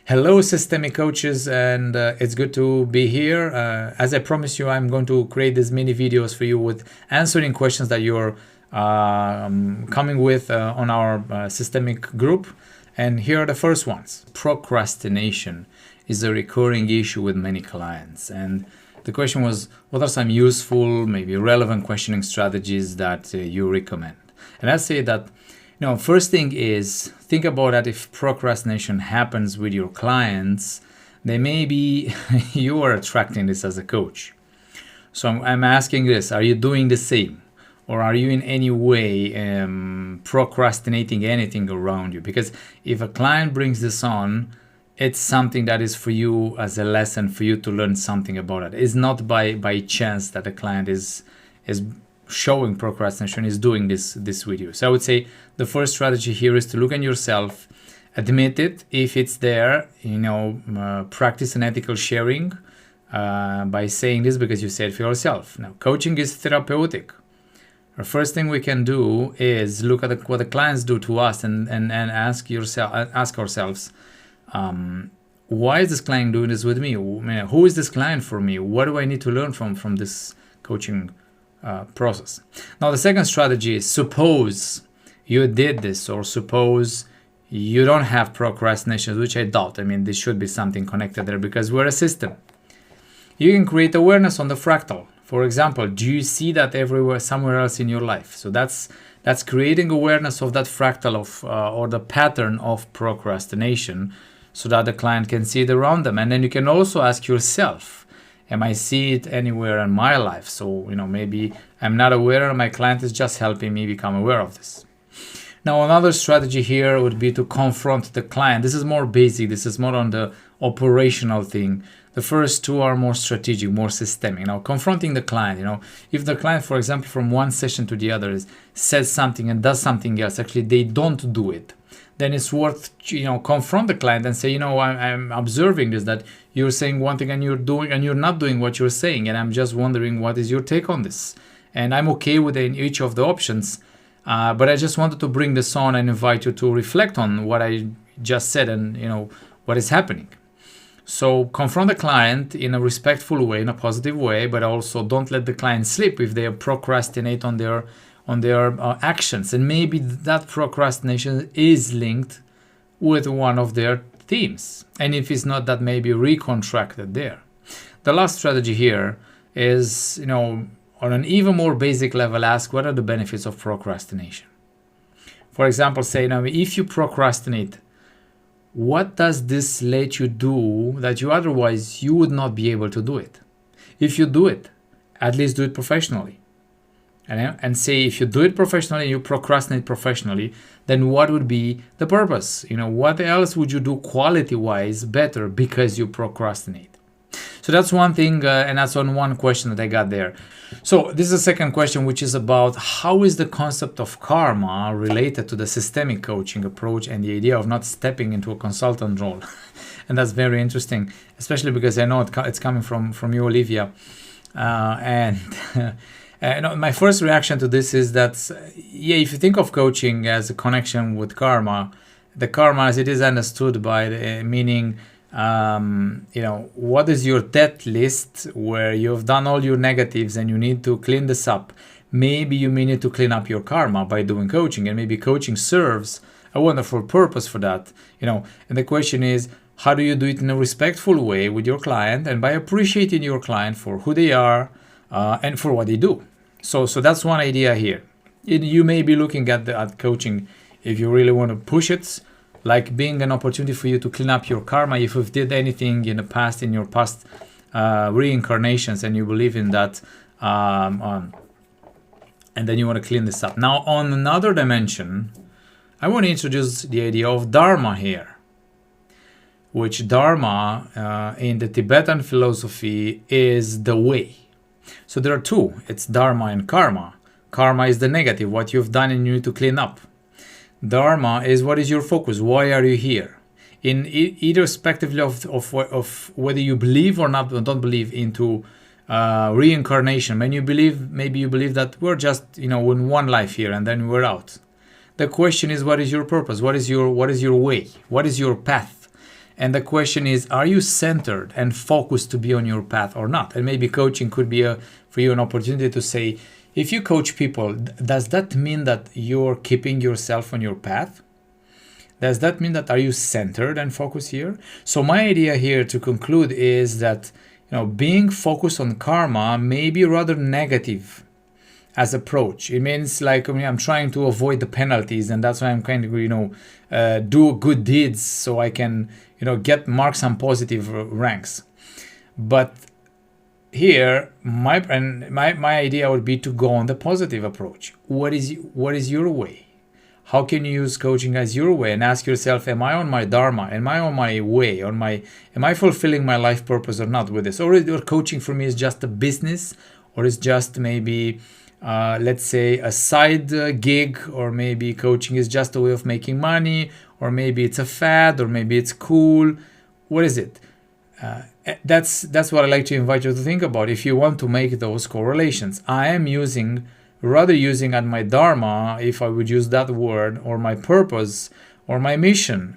Hello, systemic coaches, and it's good to be here. As I promised you, I'm going to create these mini videos for you with answering questions that you're coming with on our systemic group. And here are the first ones. Procrastination is a recurring issue with many clients. And the question was, what are some useful, maybe relevant questioning strategies that you recommend? And I'd say that first thing is think about that if procrastination happens with your clients, then maybe you are attracting this as a coach. So I'm asking this, are you doing the same? Or are you in any way procrastinating anything around you? Because if a client brings this on, it's something that is for you as a lesson for you to learn something about it. It's not by chance that the client is showing procrastination, is doing this with you. So I would say the first strategy here is to look at yourself, admit it if it's there, practice an ethical sharing by saying this because you said for yourself. Now, coaching is therapeutic. The first thing we can do is look at what the clients do to us and ask ourselves, why is this client doing this with me? Who is this client for me? What do I need to learn from this coaching process? Now, the second strategy is suppose you did this, or suppose you don't have procrastination, which I doubt. This should be something connected there because we're a system. You can create awareness on the fractal. For example, do you see that everywhere, somewhere else in your life? So that's creating awareness of that fractal of or the pattern of procrastination, so that the client can see it around them. And then you can also ask yourself, am I see it anywhere in my life? So, maybe I'm not aware and my client is just helping me become aware of this. Now, another strategy here would be to confront the client. This is more basic. This is more on the operational thing. The first two are more strategic, more systemic. Now, confronting the client, if the client, for example, from one session to the other says something and does something else, actually they don't do it, then it's worth, confront the client and say, I'm observing this, that you're saying one thing and you're not doing what you're saying. And I'm just wondering, what is your take on this? And I'm okay with each of the options. But I just wanted to bring this on and invite you to reflect on what I just said and, what is happening. So confront the client in a respectful way, in a positive way, but also don't let the client sleep if they procrastinate on their actions. And maybe that procrastination is linked with one of their themes. And if it's not, that may be recontracted there. The last strategy here is, on an even more basic level, ask what are the benefits of procrastination. For example, say, if you procrastinate, what does this let you do that you would not be able to do it? If you do it, at least do it professionally. And say if you do it professionally, you procrastinate professionally, then what would be the purpose? What else would you do quality-wise better because you procrastinate? So that's one thing, and that's on one question that I got there. So this is the second question, which is about how is the concept of karma related to the systemic coaching approach and the idea of not stepping into a consultant role. And that's very interesting, especially because I know it's coming from you, Olivia. My first reaction to this is that, if you think of coaching as a connection with karma, the karma as it is understood by the meaning, what is your debt list where you've done all your negatives and you need to clean this up. Maybe you may need to clean up your karma by doing coaching, and maybe coaching serves a wonderful purpose for that. And the question is, how do you do it in a respectful way with your client and by appreciating your client for who they are and for what they do. So that's one idea here. You may be looking at coaching, if you really want to push it, like being an opportunity for you to clean up your karma if you've did anything in your past reincarnations, and you believe in that, and then you want to clean this up. Now, on another dimension, I want to introduce the idea of dharma here, which dharma in the Tibetan philosophy is the way. So there are two. It's dharma and karma. Karma is the negative, what you've done and you need to clean up. Dharma is what is your focus. Why are you here? In irrespectively of whether you believe or not, or don't believe into reincarnation. Maybe you believe that we're just in one life here and then we're out. The question is, what is your purpose? What is your way? What is your path? And the question is, are you centered and focused to be on your path or not? And maybe coaching could be for you an opportunity to say, if you coach people, does that mean that you're keeping yourself on your path? Does that mean that are you centered and focused here? So my idea here to conclude is that being focused on karma may be rather negative as approach. It means like I'm trying to avoid the penalties, and that's why I'm kind of do good deeds so I can get marks and positive ranks. But here my idea would be to go on the positive approach. What is your way? How can you use coaching as your way, and ask yourself, am I on my dharma? Am I on my way? Am I fulfilling my life purpose or not with this? Or coaching for me is just a business, or is just maybe let's say a side gig, or maybe coaching is just a way of making money, or maybe it's a fad, or maybe it's cool. What is it? That's what I like to invite you to think about if you want to make those correlations. I am rather using at my dharma, if I would use that word, or my purpose or my mission,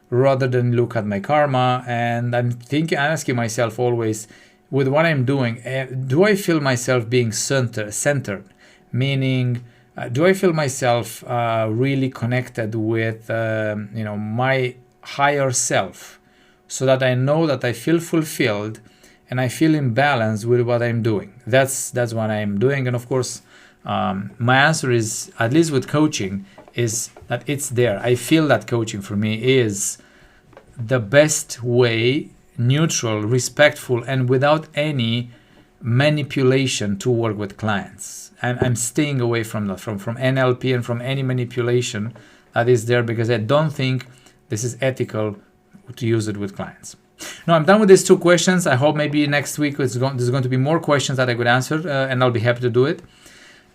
rather than look at my karma. And I'm asking myself always, with what I'm doing, do I feel myself being centered? Meaning, do I feel myself really connected with my higher self, so that I know that I feel fulfilled and I feel in balance with what I'm doing? That's what I'm doing. And of course, my answer is, at least with coaching, is that it's there. I feel that coaching for me is the best way, neutral, respectful, and without any manipulation to work with clients. I'm staying away from that, from NLP and from any manipulation that is there, because I don't think this is ethical to use it with clients. Now I'm done with these 2 questions. I hope maybe next week there's going to be more questions that I could answer, and I'll be happy to do it.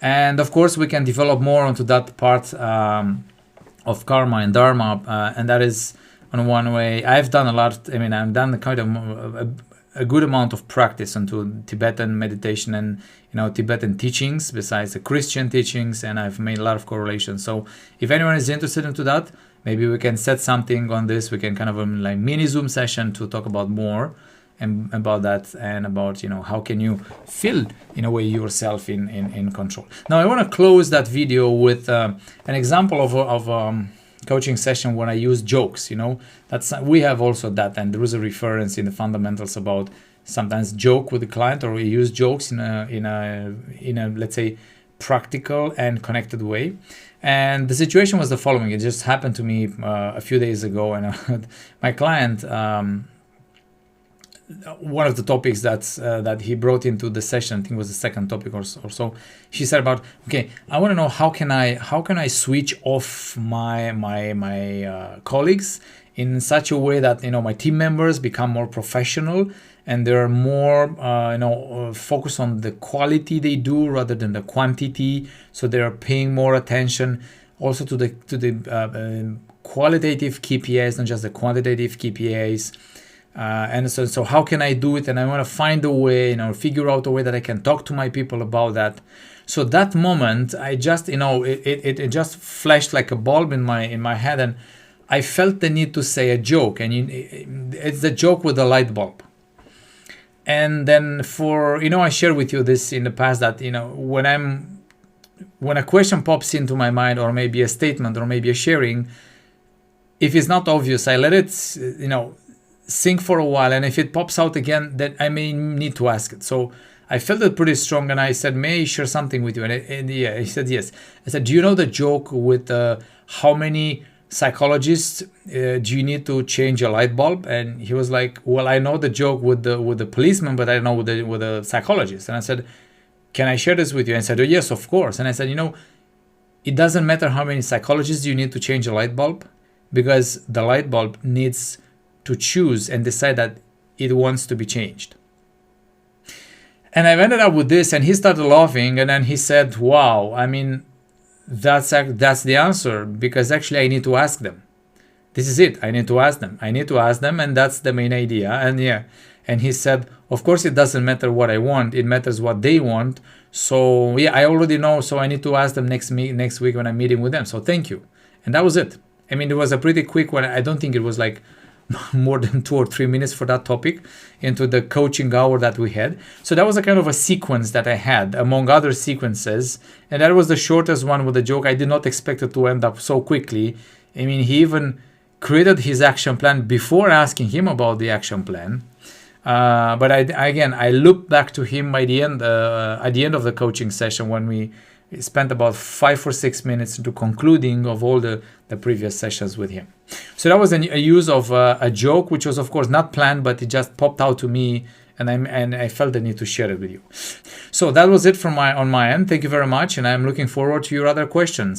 And of course, we can develop more onto that part of karma and dharma, and that is on one way. I've done a lot. I've done kind of a good amount of practice into Tibetan meditation and Tibetan teachings, besides the Christian teachings, and I've made a lot of correlations. So if anyone is interested into that, maybe we can set something on this. We can kind of like mini Zoom session to talk about more and about that, and about how can you feel in a way yourself in control. Now I want to close that video with an example of coaching session when I use jokes. We have also that, and there is a reference in the fundamentals about sometimes joke with the client, or we use jokes in a let's say practical and connected way. And the situation was the following. It just happened to me a few days ago, and my client, one of the topics that he brought into the session, I think it was the second topic or so, she said about, okay, I want to know how can I switch off my colleagues in such a way that my team members become more professional, and they're more focused on the quality they do rather than the quantity. So they're paying more attention also to the qualitative KPIs, not just the quantitative KPIs. And so how can I do it? And I want to find a way, figure out a way that I can talk to my people about that. So that moment, I just, it just flashed like a bulb in my head, and I felt the need to say a joke, and it's the joke with the light bulb. And then I shared with you this in the past that, when a question pops into my mind, or maybe a statement, or maybe a sharing, if it's not obvious, I let it, sink for a while, and if it pops out again, then I may need to ask it. So I felt it pretty strong, and I said, may I share something with you? And yeah, he said yes. I said, do you know the joke with how many psychologists do you need to change a light bulb? And he was like, well, I know the joke with the policeman, but I don't know with the psychologist. And I said, can I share this with you? And he said, oh, yes, of course. And I said, it doesn't matter how many psychologists you need to change a light bulb, because the light bulb needs to choose and decide that it wants to be changed. And I've ended up with this, and he started laughing, and then he said, wow, that's the answer, because actually I need to ask them. This is it. I need to ask them, and that's the main idea. And yeah, and he said, of course it doesn't matter what I want, it matters what they want. So yeah, I already know, so I need to ask them next week when I'm meeting with them. So thank you. And that was it. It was a pretty quick one. I don't think it was like more than 2 or 3 minutes for that topic into the coaching hour that we had. So that was a kind of a sequence that I had among other sequences. And that was the shortest one with the joke. I did not expect it to end up so quickly. I mean, he even created his action plan before asking him about the action plan. But I looked back to him at the end of the coaching session when we spent about 5 or 6 minutes into concluding of all the previous sessions with him. So that was a use of a joke, which was of course not planned, but it just popped out to me, and I felt the need to share it with you. So that was it on my end. Thank you very much, and I'm looking forward to your other questions.